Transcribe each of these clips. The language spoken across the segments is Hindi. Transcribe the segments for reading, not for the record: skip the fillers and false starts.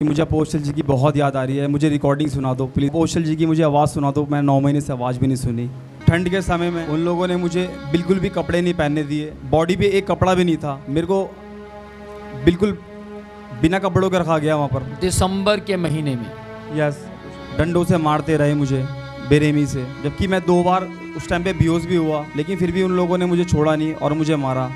मुझे अपोस्टल जी की बहुत याद आ रही है। मुझे रिकॉर्डिंग सुना दो प्लीज़। अपोस्टल जी की मुझे आवाज़ सुना दो। मैं 9 महीने से आवाज़ भी नहीं सुनी। ठंड के समय में उन लोगों ने मुझे बिल्कुल भी कपड़े नहीं पहनने दिए। बॉडी पे एक कपड़ा भी नहीं था। मेरे को बिल्कुल बिना कपड़ों के रखा गया वहाँ पर। दिसंबर के महीने में यस, डंडों से मारते रहे मुझे बेरहमी से, जबकि मैं 2 बार उस टाइम पे बेहोश भी हुआ, लेकिन फिर भी उन लोगों ने मुझे छोड़ा नहीं और मुझे मारा।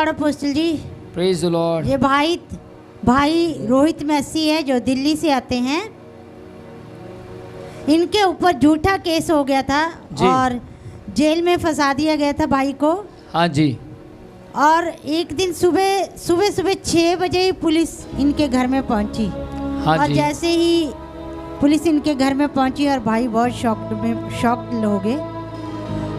Apostle ji, praise the lord. ये भाई रोहित मैसी है जो दिल्ली से आते हैं। इनके ऊपर झूठा केस हो गया था और जेल में फंसा दिया गया था भाई को। हाँ जी। और एक दिन सुबह 6 बजे ही पुलिस इनके घर में पहुंची। हाँ और जी। जैसे ही पुलिस इनके घर में पहुंची और भाई बहुत शॉक्ड हो गए।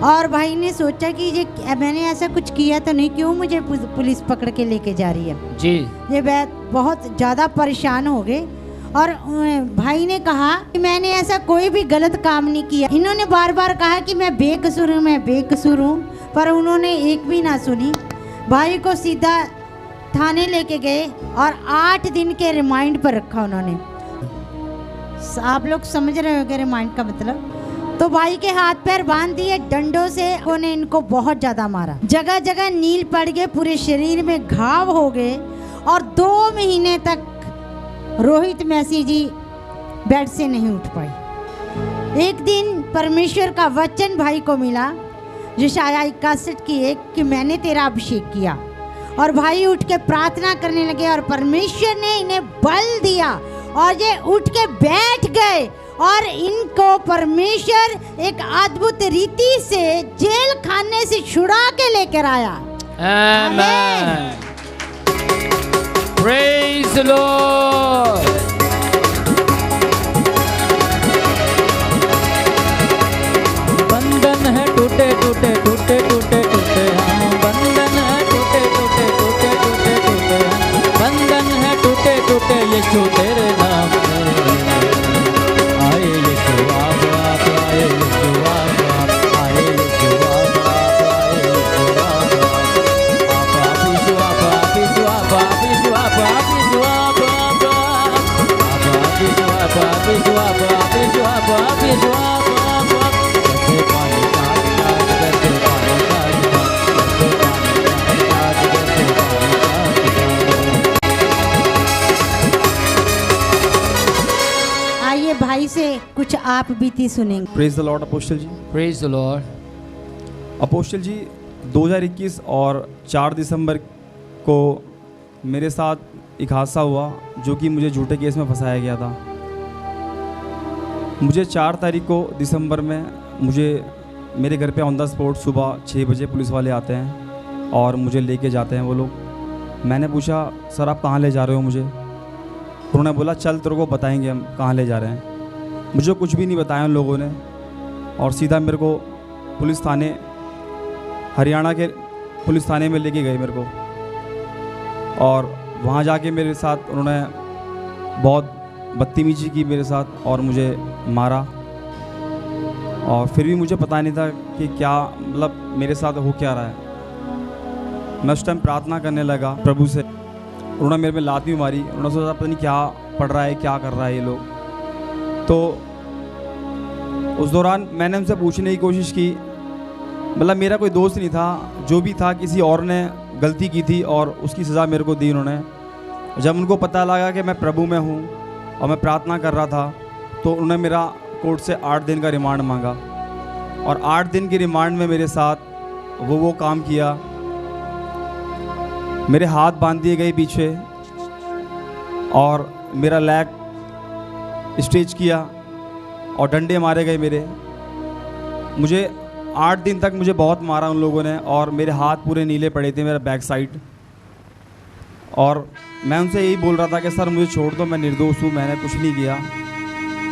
और भाई ने सोचा कि ये मैंने ऐसा कुछ किया तो नहीं, क्यों मुझे पुलिस पकड़ के लेके जा रही है जी। ये बहुत ज़्यादा परेशान हो गए। और भाई ने कहा कि मैंने ऐसा कोई भी गलत काम नहीं किया। इन्होंने बार बार कहा कि मैं बेकसूर हूँ, पर उन्होंने एक भी ना सुनी। भाई को सीधा थाने लेके गए और 8 दिन के रिमांड पर रखा उन्होंने। आप लोग समझ रहे होंगे रिमांड का मतलब। तो भाई के हाथ पैर बांध दिए डंडों से। उन्होंने इनको बहुत ज्यादा मारा, जगह जगह नील पड़ गए, पूरे शरीर में घाव हो गए। और 2 महीने तक रोहित मैसी जी बेड से नहीं उठ पाई। एक दिन परमेश्वर का वचन भाई को मिला, यशायाह 61 की 1, कि मैंने तेरा अभिषेक किया। और भाई उठ के प्रार्थना करने लगे और परमेश्वर ने इन्हें बल दिया और ये उठ के बैठ गए। और इनको परमेश्वर एक अद्भुत रीति से जेल खाने से छुड़ा के लेकर आया। आमेन। Praise the lord. बंधन है टूटे टूटे टूटे टूटे टूटे, हाँ बंधन है टूटे टूटे टूटे टूटे टूटे, बंधन है टूटे टूटे यीशु तेरे नाम से। आए यीशु आप आए यीशु आप आए यीशु आप आए यीशु आप यीशु आप यीशु आप यीशु आप यीशु आप यीशु आप यीशु आप यीशु आप यीशु आप जैसे पानी का गिलास जैसे पानी का गिलास जैसे पानी का गिलास। आइए भाई से कुछ आप बीती सुनेंगे। Praise the lord apostle ji. Praise the lord. Apostle ji, 2021 और 4 दिसंबर को मेरे साथ एक हादसा हुआ जो कि मुझे झूठे केस में फंसाया गया था। मुझे 4 तारीख को दिसंबर में मेरे घर पे ऑन द स्पॉट सुबह 6 बजे पुलिस वाले आते हैं और मुझे लेके जाते हैं वो लोग। मैंने पूछा, सर आप कहाँ ले जा रहे हो मुझे? उन्होंने बोला, चल तेरे को बताएंगे हम कहाँ ले जा रहे हैं। मुझे कुछ भी नहीं बताया उन लोगों ने और सीधा मेरे को पुलिस थाने, हरियाणा के पुलिस थाने में लेके गए मेरे को। और वहाँ जाके मेरे साथ उन्होंने बहुत बदतमीजी की मेरे साथ और मुझे मारा। और फिर भी मुझे पता नहीं था कि क्या मतलब मेरे साथ हो क्या रहा है। मैं उस टाइम प्रार्थना करने लगा प्रभु से। उन्होंने मेरे में लात भी मारी। उन्होंने सोचा पता नहीं क्या पढ़ रहा है, क्या कर रहा है ये लोग। तो उस दौरान मैंने उनसे पूछने की कोशिश की, मतलब मेरा कोई दोस्त नहीं था, जो भी था किसी और ने गलती की थी और उसकी सज़ा मेरे को दी उन्होंने। जब उनको पता लगा कि मैं प्रभु में हूँ और मैं प्रार्थना कर रहा था, तो उन्होंने मेरा कोर्ट से 8 दिन का रिमांड मांगा और 8 दिन के रिमांड में मेरे साथ वो काम किया। मेरे हाथ बांध दिए गए पीछे और मेरा लेग स्ट्रेच किया और डंडे मारे गए मेरे। मुझे 8 दिन तक मुझे बहुत मारा उन लोगों ने और मेरे हाथ पूरे नीले पड़े थे, मेरा बैक साइड। और मैं उनसे यही बोल रहा था कि सर मुझे छोड़ दो, मैं निर्दोष हूँ, मैंने कुछ नहीं किया,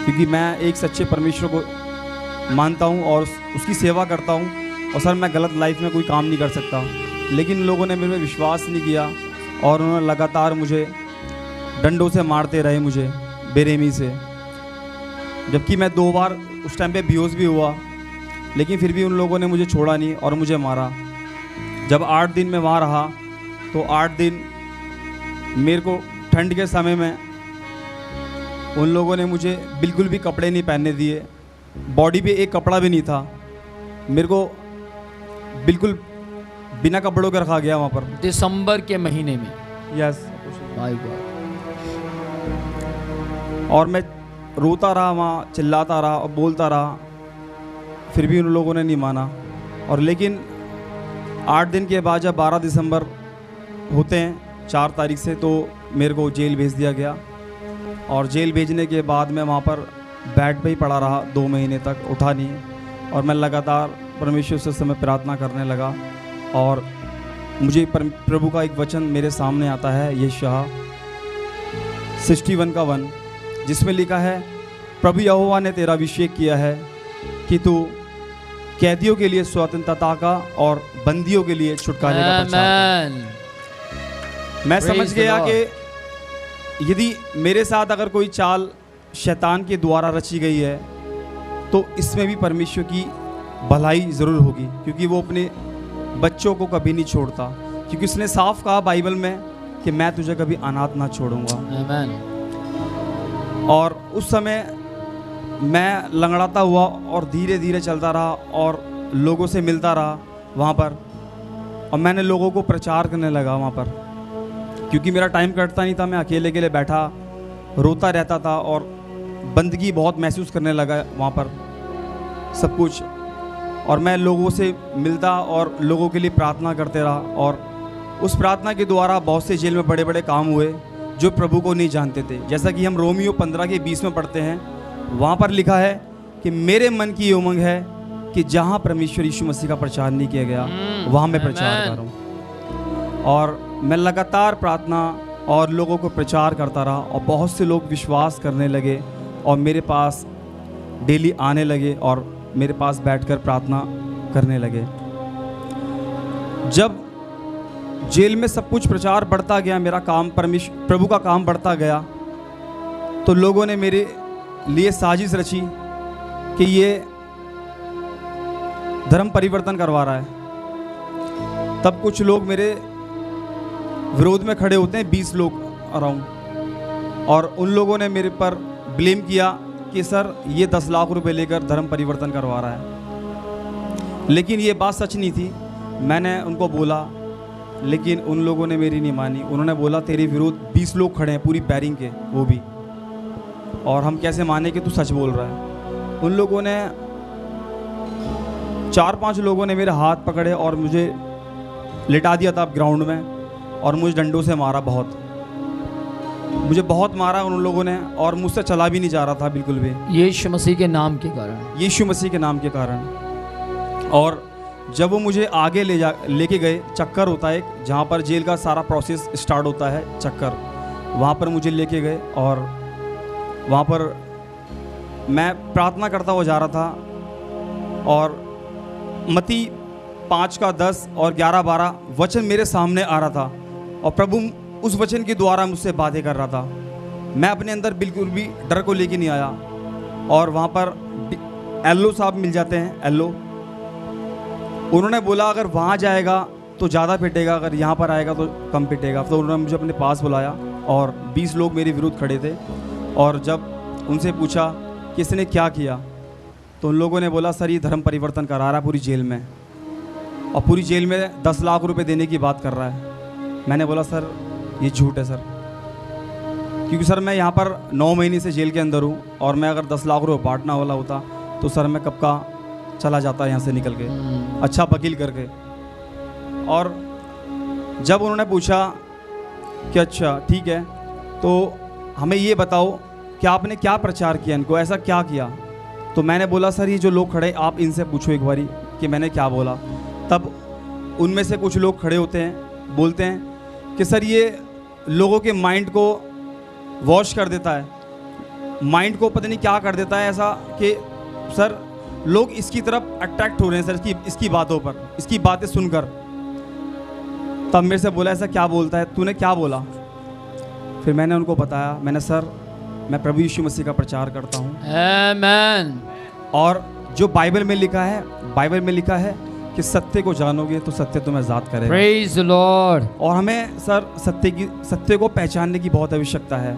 क्योंकि मैं एक सच्चे परमेश्वर को मानता हूँ और उसकी सेवा करता हूँ और सर मैं गलत लाइफ में कोई काम नहीं कर सकता। लेकिन लोगों ने मेरे में विश्वास नहीं किया और उन्होंने लगातार मुझे डंडों से मारते रहे, मुझे बेरहमी से। जबकि मैं 2 बार उस टाइम पे बेहोश भी हुआ, लेकिन फिर भी उन लोगों ने मुझे छोड़ा नहीं और मुझे मारा। जब 8 दिन मैं वहाँ रहा तो 8 दिन मेरे को ठंड के समय में उन लोगों ने मुझे बिल्कुल भी कपड़े नहीं पहनने दिए, बॉडी पे एक कपड़ा भी नहीं था, मेरे को बिल्कुल बिना कपड़ों के रखा गया वहाँ पर। दिसंबर के महीने में? यस। My God. और मैं रोता रहा वहाँ, चिल्लाता रहा और बोलता रहा, फिर भी उन लोगों ने नहीं माना। और लेकिन 8 दिन के बाद जब 12 दिसंबर होते हैं 4 तारीख से, तो मेरे को जेल भेज दिया गया। और जेल भेजने के बाद मैं वहाँ पर बेड पे ही पड़ा रहा 2 महीने तक, उठा नहीं। और मैं लगातार परमेश्वर से समय प्रार्थना करने लगा और मुझे प्रभु का एक वचन मेरे सामने आता है, यशायाह 61 का 1, जिसमें लिखा है, प्रभु यहोवा ने तेरा अभिषेक किया है कि तू कैदियों के लिए स्वतंत्रता का और बंदियों के लिए छुटकारे का प्रचार कर। मैं समझ गया कि यदि मेरे साथ अगर कोई चाल शैतान के द्वारा रची गई है, तो इसमें भी परमेश्वर की भलाई ज़रूर होगी, क्योंकि वो अपने बच्चों को कभी नहीं छोड़ता। क्योंकि उसने साफ कहा बाइबल में कि मैं तुझे कभी अनाथ ना छोड़ूंगा। आमीन। और उस समय मैं लंगड़ाता हुआ और धीरे धीरे चलता रहा और लोगों से मिलता रहा वहाँ पर, और मैंने लोगों को प्रचार करने लगा वहाँ पर, क्योंकि मेरा टाइम कटता नहीं था। मैं अकेले अकेले बैठा रोता रहता था और बंदगी बहुत महसूस करने लगा वहाँ पर सब कुछ। और मैं लोगों से मिलता और लोगों के लिए प्रार्थना करते रहा, और उस प्रार्थना के द्वारा बहुत से जेल में बड़े बड़े काम हुए जो प्रभु को नहीं जानते थे। जैसा कि हम रोमियो 15 के 20 में पढ़ते हैं, वहाँ पर लिखा है कि मेरे मन की ये उमंग है कि जहाँ परमेश्वर यीशु मसीह का प्रचार नहीं किया गया वहाँ मैं प्रचार करूँ। और मैं लगातार प्रार्थना और लोगों को प्रचार करता रहा और बहुत से लोग विश्वास करने लगे और मेरे पास डेली आने लगे और मेरे पास बैठकर प्रार्थना करने लगे। जब जेल में सब कुछ प्रचार बढ़ता गया, मेरा काम प्रभु का काम बढ़ता गया, तो लोगों ने मेरे लिए साजिश रची कि ये धर्म परिवर्तन करवा रहा है। तब कुछ लोग मेरे विरोध में खड़े होते हैं, 20 लोग अराउंड, और उन लोगों ने मेरे पर ब्लेम किया कि सर ये 10 लाख रुपए लेकर धर्म परिवर्तन करवा रहा है। लेकिन ये बात सच नहीं थी। मैंने उनको बोला, लेकिन उन लोगों ने मेरी नहीं मानी। उन्होंने बोला तेरे विरोध 20 लोग खड़े हैं, पूरी बैरिंग के, वो भी, और हम कैसे माने कि तू सच बोल रहा है। उन लोगों ने 4-5 लोगों ने मेरे हाथ पकड़े और मुझे लिटा दिया था ग्राउंड में, और मुझे डंडों से मारा, मुझे बहुत मारा उन लोगों ने, और मुझसे चला भी नहीं जा रहा था बिल्कुल भी, यीशु मसीह के नाम के कारण। यीशु मसीह के नाम के कारण। और जब वो मुझे आगे लेके गए, चक्कर होता है एक, जहाँ पर जेल का सारा प्रोसेस स्टार्ट होता है, चक्कर, वहाँ पर मुझे लेके गए और वहाँ पर मैं प्रार्थना करता हुआ जा रहा था, और मत्ती 5 का 10 और 11-12 वचन मेरे सामने आ रहा था, और प्रभु उस वचन के द्वारा मुझसे बातें कर रहा था। मैं अपने अंदर बिल्कुल भी डर को लेके नहीं आया। और वहाँ पर एल्लो साहब मिल जाते हैं, एल्लो, उन्होंने बोला अगर वहाँ जाएगा तो ज़्यादा पिटेगा, अगर यहाँ पर आएगा तो कम पिटेगा। तो उन्होंने मुझे अपने पास बुलाया और 20 लोग मेरे विरुद्ध खड़े थे, और जब उनसे पूछा कि इसने क्या किया, तो उन लोगों ने बोला सर ये धर्म परिवर्तन करा रहा है पूरी जेल में। और पूरी जेल में 10 लाख रुपए देने की बात कर रहा है। मैंने बोला सर ये झूठ है सर, क्योंकि सर मैं यहाँ पर 9 महीने से जेल के अंदर हूँ और मैं अगर 10 लाख रुपए बांटना वाला होता तो सर मैं कब का चला जाता यहाँ से निकल के, अच्छा वकील करके। और जब उन्होंने पूछा कि अच्छा ठीक है तो हमें ये बताओ कि आपने क्या प्रचार किया, इनको ऐसा क्या किया। तो मैंने बोला सर ये जो लोग खड़े आप इनसे पूछो एक बारी कि मैंने क्या बोला। तब उनमें से कुछ लोग खड़े होते हैं, बोलते हैं कि सर ये लोगों के माइंड को वॉश कर देता है, माइंड को पता नहीं क्या कर देता है ऐसा कि सर लोग इसकी तरफ अट्रैक्ट हो रहे हैं सर इसकी बातों पर, इसकी बातें सुनकर। तब मेरे से बोला ऐसा क्या बोलता है, तूने क्या बोला। फिर मैंने उनको बताया, मैंने सर मैं प्रभु यीशु मसीह का प्रचार करता हूँ, आमेन। और जो बाइबल में लिखा है, बाइबल में लिखा है कि सत्य को जानोगे तो सत्य तुम्हें आजाद करेगा। Praise the Lord. और हमें सर सत्य को पहचानने की बहुत आवश्यकता है।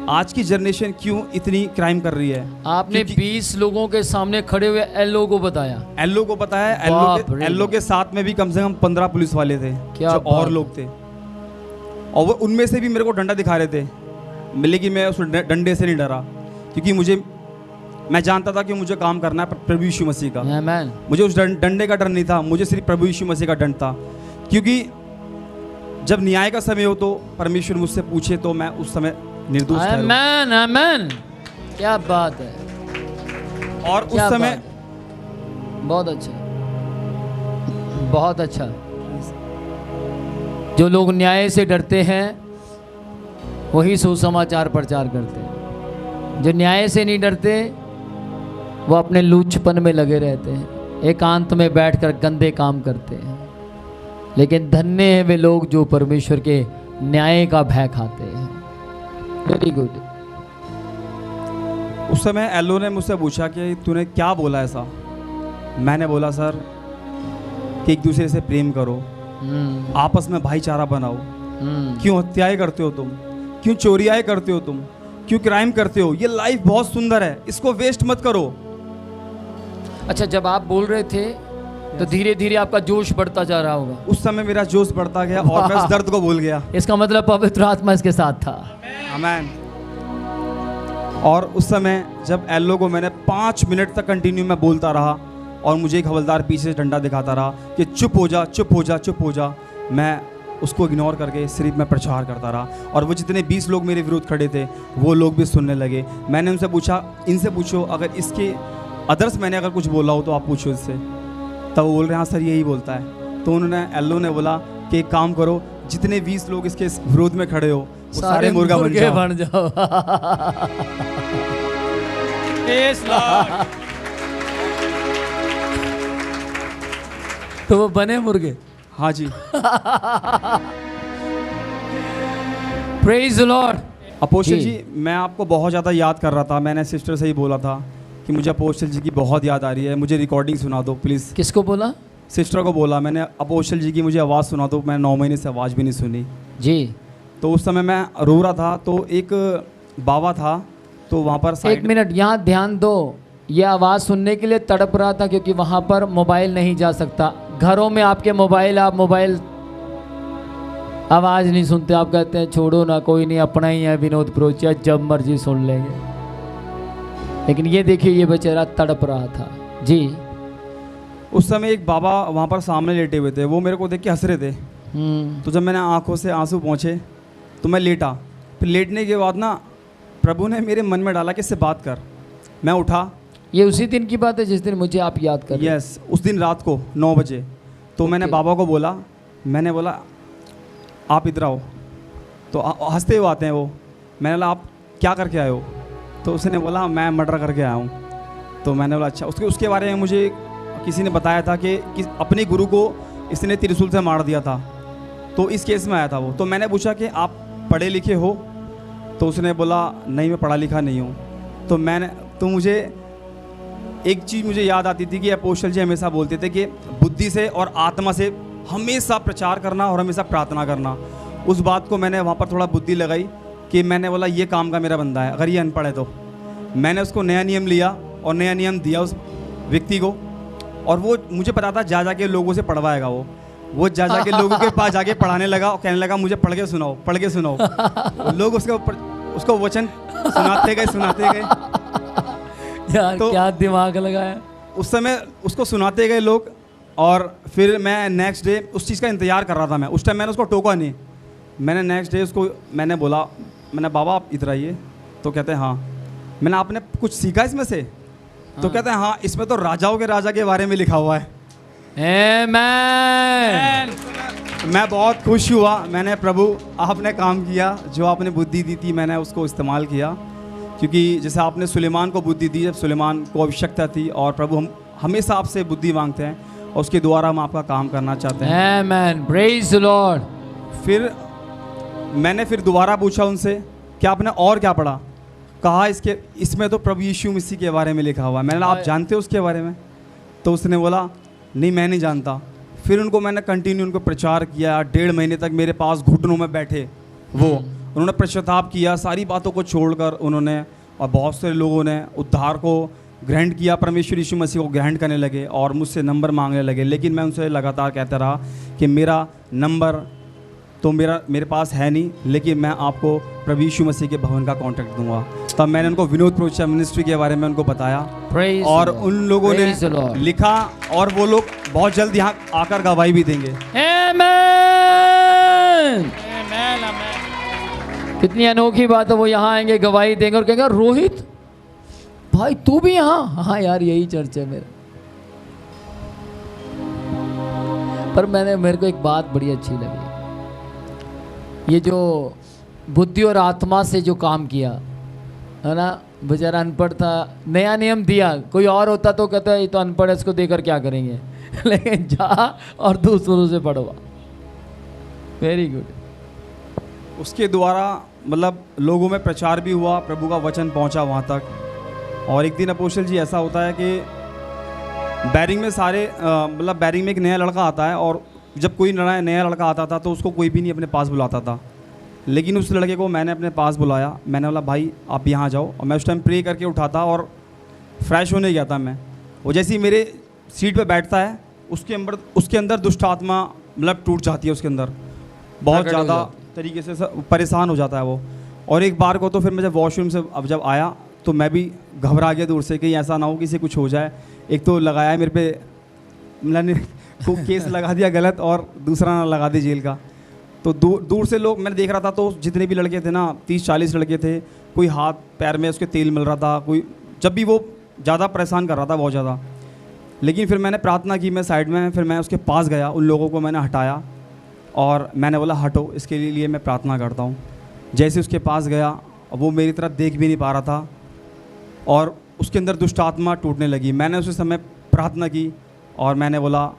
आज की जनरेशन क्यों इतनी क्राइम कर रही है। आपने 20 लोगों के सामने खड़े हुए एलओ को बताया। एलओ को बताया, एलओ के साथ में भी कम से कम 15 पुलिस वाले थे क्या जो और लोग थे, और वो उनमें से भी मेरे को डंडा दिखा रहे थे, लेकिन मैं उस डंडे से नहीं डरा, क्योंकि मैं जानता था कि मुझे काम करना है प्रभु यीशु मसीह का। आमेन। मुझे उस डंडे का डर नहीं था, मुझे सिर्फ प्रभु यीशु मसीह का डर था, क्योंकि जब न्याय का समय हो तो परमेश्वर मुझसे पूछे तो मैं उस समय निर्दोष ठहरूं। आमेन आमेन। क्या बात है। और उस क्या समय बात। बहुत अच्छा, बहुत अच्छा। जो लोग न्याय से डरते हैं वही सुसमाचार प्रचार करते हैं। जो न्याय से नहीं डरते वो अपने लूचपन में लगे रहते हैं, एकांत में बैठकर गंदे काम करते हैं। लेकिन धन्य हैं वे लोग जो परमेश्वर के न्याय का भय खाते हैं। Very good. उस समय एलो ने मुझसे पूछा कि तूने क्या बोला ऐसा। मैंने बोला सर कि एक दूसरे से प्रेम करो, आपस में भाईचारा बनाओ। क्यों हत्याएं करते हो तुम, क्यों चोरियां करते हो तुम, क्यों क्राइम करते हो। ये लाइफ बहुत सुंदर है, इसको वेस्ट मत करो। अच्छा, जब आप बोल रहे थे तो धीरे धीरे आपका जोश बढ़ता जा रहा होगा। उस समय मेरा जोश बढ़ता गया और मैं उस दर्द को भूल गया। इसका मतलब पवित्र आत्मा इसके साथ था। आमीन। और उस समय जब एलो को मैंने 5 मिनट तक कंटिन्यू मैं बोलता रहा और मुझे एक हवलदार पीछे से डंडा दिखाता रहा कि चुप हो जा, चुप हो जा, चुप हो जा। मैं उसको इग्नोर करके सिर्फ मैं प्रचार करता रहा, और वो जितने 20 लोग मेरे विरुद्ध खड़े थे वो लोग भी सुनने लगे। मैंने उनसे पूछा, इनसे पूछो अगर इसके अदर्स मैंने अगर कुछ बोला हो तो आप पूछो इससे। तब वो बोल रहे हाँ सर यही बोलता है। तो उन्होंने एलो ने बोला कि एक काम करो, जितने 20 लोग इसके विरोध में खड़े हो वो सारे मुर्गा बन जाओ। तो वो बने मुर्गे। हाँ जी। Praise the lord. Apostle ji, मैं आपको बहुत ज़्यादा याद कर रहा था। मैंने सिस्टर से ही बोला था कि मुझे अपोस्टल जी की बहुत याद आ रही है, मुझे रिकॉर्डिंग सुना दो प्लीज़। किसको बोला? सिस्टर को बोला मैंने, अपोस्टल जी की मुझे आवाज़ सुना दो, मैंने 9 महीने से आवाज़ भी नहीं सुनी जी। तो उस समय मैं रो रहा था, तो एक बाबा था तो वहाँ पर एक मिनट यहाँ ध्यान दो। ये आवाज़ सुनने के लिए तड़प रहा था क्योंकि वहाँ पर मोबाइल नहीं जा सकता। घरों में आपके मोबाइल, आप मोबाइल आवाज़ नहीं सुनते, आप कहते हैं छोड़ो ना, कोई नहीं, अपना ही है विनोद प्रोचिया, जब मर्जी सुन लेंगे। लेकिन ये देखिए ये बेचारा तड़प रहा था जी। उस समय एक बाबा वहाँ पर सामने लेटे हुए थे, वो मेरे को देख के हंस रहे थे। तो जब मैंने आंखों से आंसू पहुँचे तो मैं लेटा। फिर लेटने के बाद ना प्रभु ने मेरे मन में डाला कि इससे बात कर। मैं उठा। ये उसी दिन की बात है जिस दिन मुझे आप याद कर रहे हैं? यस, उस दिन रात को 9 बजे। तो मैंने बाबा को बोला, मैंने बोला आप इधर आओ। तो हंसते हुए आते हैं वो। मैंने बोला आप क्या करके आए हो? तो उसने बोला मैं मर्डर करके आया हूँ। तो मैंने बोला अच्छा। उसके बारे में मुझे किसी ने बताया था कि अपने गुरु को इसने त्रिशूल से मार दिया था, तो इस केस में आया था वो। तो मैंने पूछा कि आप पढ़े लिखे हो? तो उसने बोला नहीं मैं पढ़ा लिखा नहीं हूँ। तो मुझे एक चीज़ मुझे याद आती थी कि अपोस्टल जी हमेशा बोलते थे कि बुद्धि से और आत्मा से हमेशा प्रचार करना और हमेशा प्रार्थना करना। उस बात को मैंने वहाँ पर थोड़ा बुद्धि लगाई कि मैंने बोला ये काम का मेरा बंदा है, अगर ये अनपढ़ है तो। मैंने उसको नया नियम लिया और नया नियम दिया उस व्यक्ति को। और वो मुझे पता था जा जाके लोगों से पढ़वाएगा वो जा जाके लोगों के पास जाके पढ़ाने लगा और कहने लगा मुझे पढ़ के सुनाओ लोग उसको वचन सुनाते गए यार तो क्या दिमाग लगाया। उस समय उसको सुनाते गए लोग। और फिर मैं नेक्स्ट डे उस चीज़ का इंतज़ार कर रहा था। मैं उस टाइम मैंने उसको टोका नहीं। मैंने नेक्स्ट डे उसको मैंने बोला, मैंने बाबा आप इधर आइए। तो कहते हैं हाँ। मैंने आपने कुछ सीखा इसमें से? तो कहते हैं हाँ, इसमें तो राजाओं के राजा के बारे में लिखा हुआ है। आमेन। मैं बहुत खुश हुआ। मैंने प्रभु आपने काम किया, जो आपने बुद्धि दी थी मैंने उसको इस्तेमाल किया। क्योंकि जैसे आपने सुलेमान को बुद्धि दी, जब सुलेमान को आवश्यकता थी, और प्रभु हम हमेशा आपसे बुद्धि मांगते हैं और उसके द्वारा हम आपका काम करना चाहते हैं। आमेन, प्रेज द लॉर्ड। फिर मैंने दोबारा पूछा उनसे कि आपने और क्या पढ़ा? कहा इसमें तो प्रभु यीशु मसीह के बारे में लिखा हुआ है। मैंने कहा आप जानते हो उसके बारे में? तो उसने बोला नहीं मैं नहीं जानता। फिर उनको मैंने कंटिन्यू उनको प्रचार किया। 1.5 महीने तक मेरे पास घुटनों में बैठे उन्होंने पश्चाताप किया, सारी बातों को छोड़कर उन्होंने, और बहुत सारे लोगों ने उद्धार को ग्रहण किया, परमेश्वर यीशु मसीह को ग्रहण करने लगे और मुझसे नंबर मांगने लगे। लेकिन मैं उनसे लगातार कहता रहा कि मेरा नंबर तो मेरे पास है नहीं, लेकिन मैं आपको प्रभु यीशु मसीह के भवन का कॉन्टैक्ट दूंगा। तब मैंने उनको विनोद प्रोचिया मिनिस्ट्री के बारे में उनको बताया Praise और the Lord. उन लोगों Praise the ने Lord. लिखा और वो लोग बहुत जल्द यहाँ आकर गवाही भी देंगे। आमेन। कितनी अनोखी बात है, वो यहाँ आएंगे गवाही देंगे और कहेंगे रोहित भाई तू भी यहाँ? हाँ यार यही चर्च है मेरा। पर मेरे को एक बात बड़ी अच्छी लगी, ये जो बुद्धि और आत्मा से जो काम किया है ना। बेचारा अनपढ़ था, नया नियम दिया। कोई और होता तो कहता है ये तो अनपढ़ है, इसको देकर क्या करेंगे लेकिन जा और दूसरों से पढ़वा। Very good. उसके द्वारा मतलब लोगों में प्रचार भी हुआ, प्रभु का वचन पहुंचा वहाँ तक। और एक दिन अपोस्टल जी ऐसा होता है कि बैरिंग में बैरिंग में एक नया लड़का आता है, और जब कोई नया लड़का आता था तो उसको कोई भी नहीं अपने पास बुलाता था। लेकिन उस लड़के को मैंने अपने पास बुलाया। मैंने बोला भाई आप यहाँ जाओ। और मैं उस टाइम प्रे करके उठा था और फ्रेश होने गया था मैं। वो जैसे ही मेरे सीट पे बैठता है उसके अंदर दुष्ट आत्मा मतलब टूट जाती है। उसके अंदर बहुत ज़्यादा तरीके से परेशान हो जाता है वो। और एक बार को तो फिर मैं जब वॉशरूम से जब आया तो मैं भी घबरा गया दूर से, कहीं ऐसा ना हो किसी कुछ हो जाए। एक तो लगाया मेरे पे मैंने को केस लगा दिया गलत, और दूसरा ना लगा दी जेल का। तो दूर से लोग मैंने देख रहा था, तो जितने भी लड़के थे ना 30-40 लड़के थे। कोई हाथ पैर में उसके तेल मिल रहा था, कोई जब भी वो ज़्यादा परेशान कर रहा था बहुत ज़्यादा। लेकिन फिर मैंने प्रार्थना की, मैं साइड में, फिर मैं उसके पास गया, उन लोगों को मैंने हटाया और मैंने बोला हटो, इसके लिए मैं प्रार्थना करता हूँ। जैसे उसके पास गया, वो मेरी तरफ देख भी नहीं पा रहा था और उसके अंदर दुष्ट आत्मा टूटने लगी। मैंने उस समय प्रार्थना की और मैंने बोला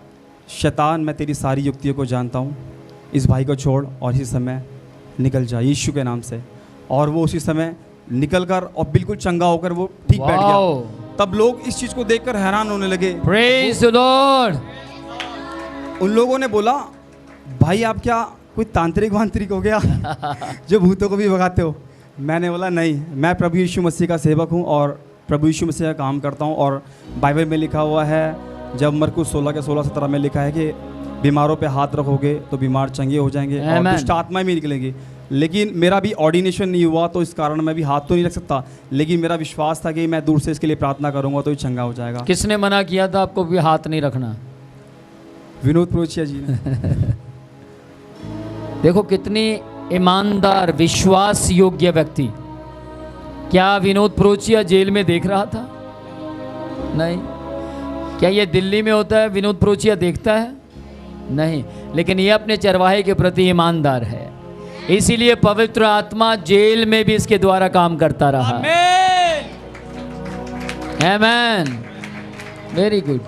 शैतान मैं तेरी सारी युक्तियों को जानता हूँ, इस भाई को छोड़ और इसी समय निकल जा यीशु के नाम से। और वो उसी समय निकल कर और बिल्कुल चंगा होकर वो ठीक बैठ गया। तब लोग इस चीज़ को देखकर हैरान होने लगे। Praise the Lord. उन लोगों ने बोला भाई आप क्या कोई तांत्रिक वांत्रिक हो गया जो भूतों को भी भगाते हो? मैंने बोला नहीं, मैं प्रभु यीशु मसीह का सेवक हूँ और प्रभु यीशु मसीह का काम करता हूँ। और बाइबल में लिखा हुआ है, जब मरकुस 16:16-17 में लिखा है कि बीमारों पे हाथ रखोगे तो बीमार चंगे हो जाएंगे और दुष्ट आत्माएं भी निकलेंगी। लेकिन मेरा भी ऑर्डिनेशन नहीं हुआ तो इस कारण मैं भी हाथ तो नहीं रख सकता, लेकिन मेरा विश्वास था कि मैं दूर से इसके लिए प्रार्थना करूँगा तो ये चंगा हो जाएगा। किसने मना किया था आपको भी हाथ नहीं रखना? विनोद प्रोचिया जी ने। देखो कितनी ईमानदार विश्वास योग्य व्यक्ति। क्या विनोद प्रोचिया जेल में देख रहा था? नहीं। क्या ये दिल्ली में होता है विनोद प्रोचिया देखता है? नहीं। लेकिन ये अपने चरवाहे के प्रति ईमानदार है, इसीलिए पवित्र आत्मा जेल में भी इसके द्वारा काम करता रहा। आमेन। Very good.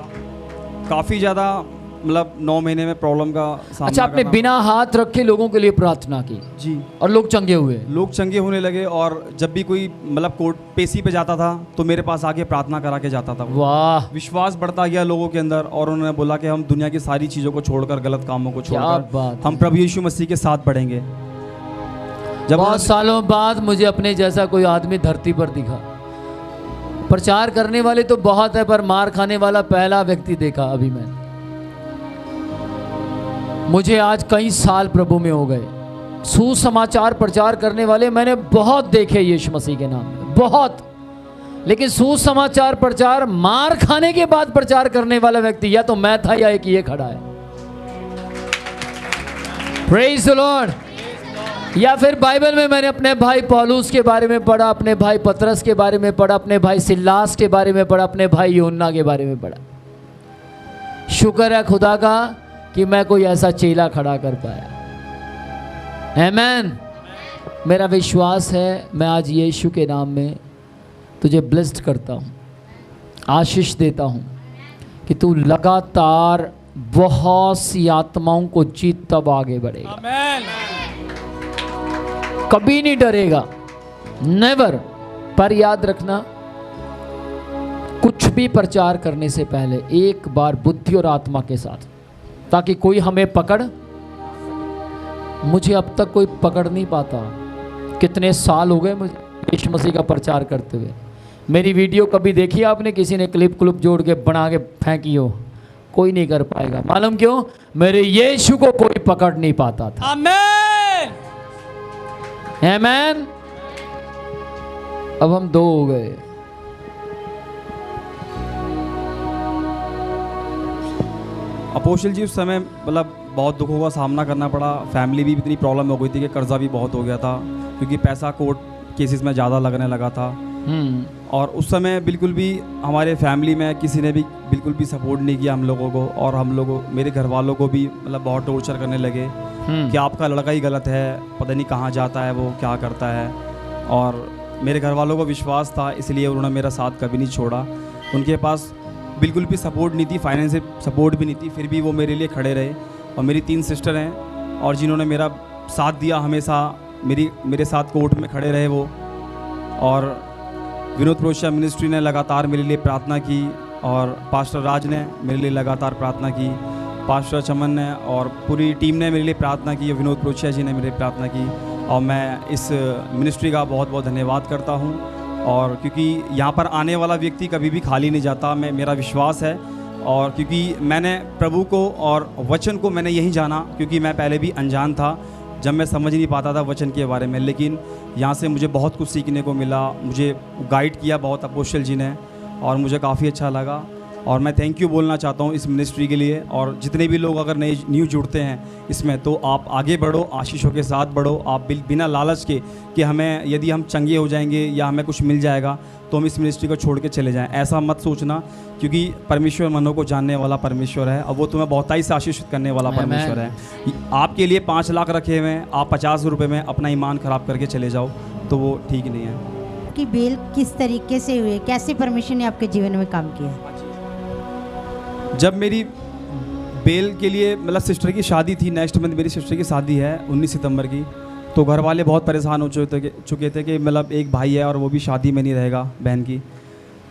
काफ़ी ज़्यादा मतलब 9 महीने में प्रॉब्लम का सामना। अच्छा, आपने बिना हाथ रखे लोगों के लिए प्रार्थना की जी, और लोग चंगे हुए? लोग चंगे होने लगे। और जब भी कोई मतलब कोर्ट पेशी पे जाता था तो मेरे पास आके प्रार्थना करा के जाता था। वाह। विश्वास बढ़ता गया लोगों के अंदर और उन्होंने बोला कि हम दुनिया की सारी चीज़ों को छोड़कर, गलत कामों को छोड़कर हम प्रभु यीशु मसीह के साथ बढ़ेंगे। जब बहुत सालों बाद मुझे अपने जैसा कोई आदमी धरती पर दिखा, प्रचार करने वाले तो बहुत है, पर मार खाने वाला पहला व्यक्ति देखा अभी मैंने। मुझे आज कई साल प्रभु में हो गए, सुसमाचार प्रचार करने वाले मैंने बहुत देखे यीशु मसीह के नाम में, बहुत। लेकिन सुसमाचार प्रचार मार खाने के बाद प्रचार करने वाला व्यक्ति या तो मैं था या एक ये खड़ा है। Praise the Lord. या फिर बाइबल में मैंने अपने भाई पौलुस के बारे में पढ़ा, अपने भाई पतरस के बारे में पढ़ा, अपने भाई सिल्लास के बारे में पढ़ा, अपने भाई यूहन्ना के बारे में पढ़ा। शुक्र है खुदा का कि मैं कोई ऐसा चेला खड़ा कर पाया। आमीन। मेरा विश्वास है मैं आज यीशु के नाम में तुझे ब्लेस्ड करता हूँ, आशीष देता हूँ कि तू लगातार बहुत सी आत्माओं को जीत तब आगे बढ़ेगा। आमीन। कभी नहीं डरेगा, नेवर। पर याद रखना, कुछ भी प्रचार करने से पहले एक बार बुद्धि और आत्मा के साथ, ताकि कोई हमें पकड़। मुझे अब तक कोई पकड़ नहीं पाता। कितने साल हो गए मुझे यीशु मसीह का प्रचार करते हुए। मेरी वीडियो कभी देखी आपने? किसी ने क्लिप जोड़ के बना के फेंकी हो? कोई नहीं कर पाएगा। मालूम क्यों? मेरे यीशु को कोई पकड़ नहीं पाता था। आमीन। आमीन। अब हम 2 हो गए। अपोस्टल जी उस समय मतलब बहुत दुखों का सामना करना पड़ा। फैमिली भी इतनी प्रॉब्लम हो गई थी कि कर्जा भी बहुत हो गया था, क्योंकि पैसा कोर्ट केसेस में ज़्यादा लगने लगा था। और उस समय बिल्कुल भी हमारे फैमिली में किसी ने भी बिल्कुल भी सपोर्ट नहीं किया हम लोगों को, और हम लोगों, मेरे घर वालों को भी मतलब बहुत टॉर्चर करने लगे कि आपका लड़का ही गलत है, पता नहीं कहाँ जाता है, वो क्या करता है। और मेरे घर वालों को विश्वास था, इसलिए उन्होंने मेरा साथ कभी नहीं छोड़ा। उनके पास बिल्कुल भी सपोर्ट नहीं थी, फाइनेंशियल सपोर्ट भी नहीं थी, फिर भी वो मेरे लिए खड़े रहे। और मेरी 3 सिस्टर हैं, और जिन्होंने मेरा साथ दिया हमेशा, मेरे साथ कोर्ट में खड़े रहे वो। और विनोद प्रोशिया मिनिस्ट्री ने लगातार मेरे लिए प्रार्थना की, और पास्टर राज ने मेरे लिए लगातार प्रार्थना की, पास्टर चमन ने और पूरी टीम ने मेरे लिए प्रार्थना की, विनोद प्रोशिया जी ने मेरे लिए प्रार्थना की। और मैं इस मिनिस्ट्री का बहुत बहुत धन्यवाद करता हूँ। और क्योंकि यहाँ पर आने वाला व्यक्ति कभी भी खाली नहीं जाता, मेरा विश्वास है। और क्योंकि मैंने प्रभु को और वचन को मैंने यही जाना, क्योंकि मैं पहले भी अनजान था, जब मैं समझ नहीं पाता था वचन के बारे में। लेकिन यहाँ से मुझे बहुत कुछ सीखने को मिला, मुझे गाइड किया बहुत अपोस्टल जी ने, और मुझे काफ़ी अच्छा लगा। और मैं थैंक यू बोलना चाहता हूँ इस मिनिस्ट्री के लिए। और जितने भी लोग अगर नए न्यू जुड़ते हैं इसमें, तो आप आगे बढ़ो, आशीषों के साथ बढ़ो। आप बिना लालच के कि हमें यदि हम चंगे हो जाएंगे या हमें कुछ मिल जाएगा तो हम इस मिनिस्ट्री को छोड़ के चले जाएं, ऐसा मत सोचना। क्योंकि परमेश्वर मनों को जानने वाला परमेश्वर है, और वो तुम्हें बहुताई से आशीषित करने वाला परमेश्वर है। आपके लिए 5 लाख रखे हुए हैं, आप 50 रुपये में अपना ईमान ख़राब करके चले जाओ तो वो ठीक नहीं है। कि बेल किस तरीके से हुए, कैसे परमेश्वर ने आपके जीवन में काम किया? जब मेरी बेल के लिए मतलब सिस्टर की शादी थी, नेक्स्ट मंथ मेरी सिस्टर की शादी है 19 सितंबर की, तो घर वाले बहुत परेशान हो चुके थे कि मतलब एक भाई है और वो भी शादी में नहीं रहेगा बहन की।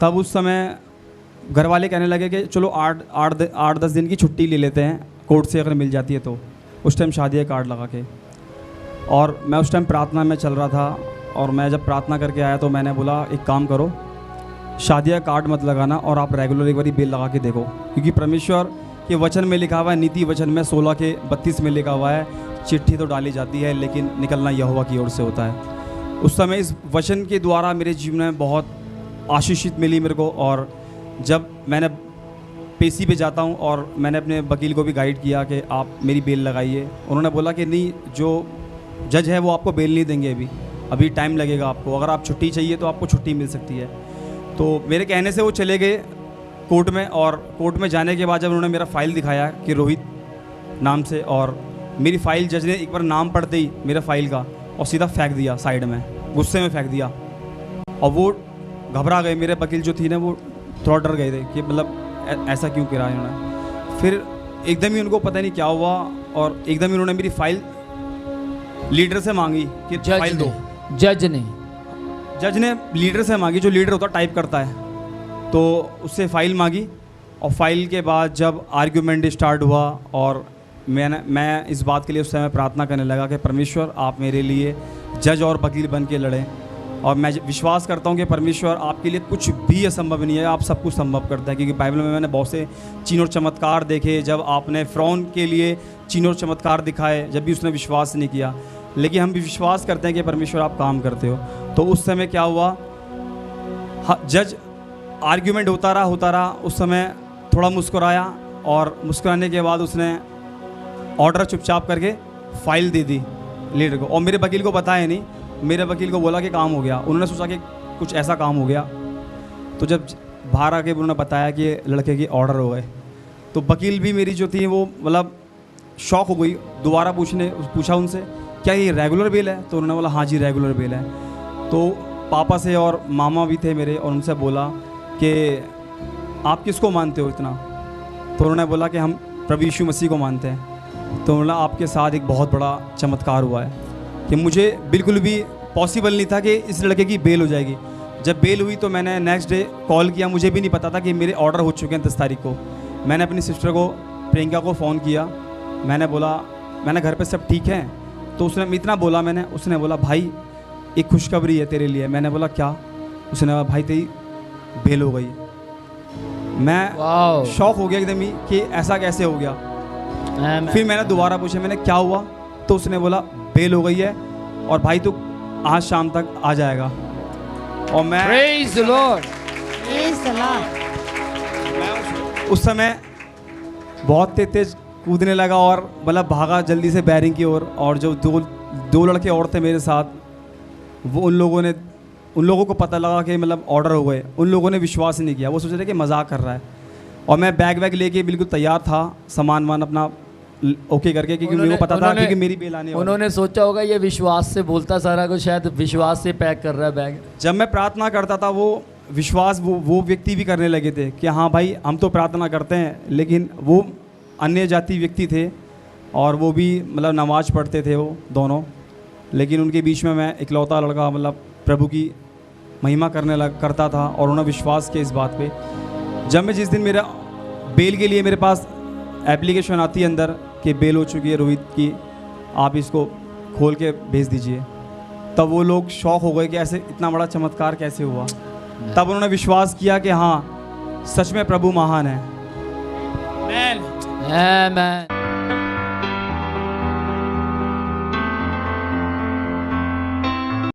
तब उस समय घर वाले कहने लगे कि चलो 8-10 दिन की छुट्टी ले लेते हैं, कोर्ट से अगर मिल जाती है तो। उस टाइम शादी का कार्ड लगा के, और मैं उस टाइम प्रार्थना में चल रहा था। और मैं जब प्रार्थना करके आया तो मैंने बोला एक काम करो, शादी का कार्ड मत लगाना और आप रेगुलर एक बारी बेल लगा के देखो, क्योंकि परमेश्वर के वचन में लिखा हुआ है, नीति वचन में 16 के 32 में लिखा हुआ है, चिट्ठी तो डाली जाती है लेकिन निकलना यहोवा की ओर से होता है। उस समय इस वचन के द्वारा मेरे जीवन में बहुत आशीषित मिली मेरे को। और जब मैंने पेशी पे जाता हूँ और मैंने अपने वकील को भी गाइड किया कि आप मेरी बेल लगाइए, उन्होंने बोला कि नहीं, जो जज है वो आपको बेल नहीं देंगे, अभी टाइम लगेगा आपको, अगर आप छुट्टी चाहिए तो आपको छुट्टी मिल सकती है। तो मेरे कहने से वो चले गए कोर्ट में, और कोर्ट में जाने के बाद जब उन्होंने मेरा फ़ाइल दिखाया कि रोहित नाम से, और मेरी फ़ाइल जज ने एक बार नाम पढ़ते ही मेरा फ़ाइल का और सीधा फेंक दिया साइड में, गुस्से में फेंक दिया। और वो घबरा गए, मेरे वकील जो थी ना वो थोड़ा डर गए थे कि मतलब ऐसा क्यों करा इन्होंने। फिर एकदम ही उनको पता नहीं क्या हुआ, और एकदम ही उन्होंने मेरी फ़ाइल लीडर से मांगी कि फाइल दो। जज ने लीडर से मांगी, जो लीडर होता टाइप करता है, तो उससे फ़ाइल मांगी। और फाइल के बाद जब आर्ग्यूमेंट स्टार्ट हुआ, और मैं इस बात के लिए उस समय प्रार्थना करने लगा कि परमेश्वर आप मेरे लिए जज और वकील बन के लड़ें, और मैं विश्वास करता हूँ कि परमेश्वर आपके लिए कुछ भी असंभव नहीं है, आप सब कुछ संभव करता है। क्योंकि बाइबल में मैंने बहुत से चिन्ह और चमत्कार देखे, जब आपने फ़िरौन के लिए चिन्ह और चमत्कार दिखाए, जब भी उसने विश्वास नहीं किया, लेकिन हम भी विश्वास करते हैं कि परमेश्वर आप काम करते हो। तो उस समय क्या हुआ, जज आर्ग्यूमेंट होता रहा, उस समय थोड़ा मुस्कुराया और मुस्कुराने के बाद उसने ऑर्डर चुपचाप करके फाइल दे दी लीडर को, और मेरे वकील को बताया नहीं। मेरे वकील को बोला कि काम हो गया, उन्होंने सोचा कि कुछ ऐसा काम हो गया। तो जब बाहर आके उन्होंने बताया कि लड़के की ऑर्डर हो गए, तो वकील भी मेरी जो थी वो मतलब शॉक हो गई। दोबारा पूछा उनसे, क्या ये रेगुलर बेल है? तो उन्होंने बोला हाँ जी रेगुलर बेल है। तो पापा से और मामा भी थे मेरे, और उनसे बोला कि आप किसको मानते हो इतना? तो उन्होंने बोला कि हम प्रभु यीशु मसीह को मानते हैं। तो उन्होंने आपके साथ एक बहुत बड़ा चमत्कार हुआ है कि मुझे बिल्कुल भी पॉसिबल नहीं था कि इस लड़के की बेल हो जाएगी। जब बेल हुई तो मैंने नेक्स्ट डे कॉल किया, मुझे भी नहीं पता था कि मेरे ऑर्डर हो चुके हैं 10 तारीख को। मैंने अपनी सिस्टर को प्रियंका को फ़ोन किया, मैंने बोला मैंने घर पे सब ठीक है? तो उसने इतना बोला, उसने बोला भाई एक खुशखबरी है तेरे लिए। मैंने बोला क्या? उसने बोला भाई तेरी बेल हो गई। मैं शॉक हो गया एकदम ही कि ऐसा कैसे हो गया। फिर मैंने दोबारा पूछा, मैंने क्या हुआ? तो उसने बोला बेल हो गई है और भाई तू आज शाम तक आ जाएगा। और मैं Praise the Lord. उस समय बहुत तेज कूदने लगा और मतलब भागा जल्दी से बैरिंग की ओर। और जो दो लड़के और थे मेरे साथ, वो उन लोगों को पता लगा कि मतलब ऑर्डर हो गए। उन लोगों ने विश्वास नहीं किया, वो सोच रहे कि मजाक कर रहा है। और मैं बैग लेके बिल्कुल तैयार था, सामान अपना ओके करके, क्योंकि मेरे को पता था क्योंकि मेरी बेल आने वाली। उन्होंने सोचा होगा ये विश्वास से बोलता सारा कुछ, शायद विश्वास से पैक कर रहा है बैग। जब मैं प्रार्थना करता था वो विश्वास वो व्यक्ति भी करने लगे थे कि हाँ भाई हम तो प्रार्थना करते हैं, लेकिन वो अन्य जाति व्यक्ति थे और वो भी मतलब नमाज पढ़ते थे वो दोनों। लेकिन उनके बीच में मैं इकलौता लड़का मतलब प्रभु की महिमा करता था, और उन्होंने विश्वास किया इस बात पे। जब मैं जिस दिन मेरा बेल के लिए मेरे पास एप्लीकेशन आती है अंदर कि बेल हो चुकी है रोहित की, आप इसको खोल के भेज दीजिए, तब वो लोग शॉक हो गए कि ऐसे इतना बड़ा चमत्कार कैसे हुआ। तब उन्होंने विश्वास किया कि हाँ सच में प्रभु महान है। आमेन।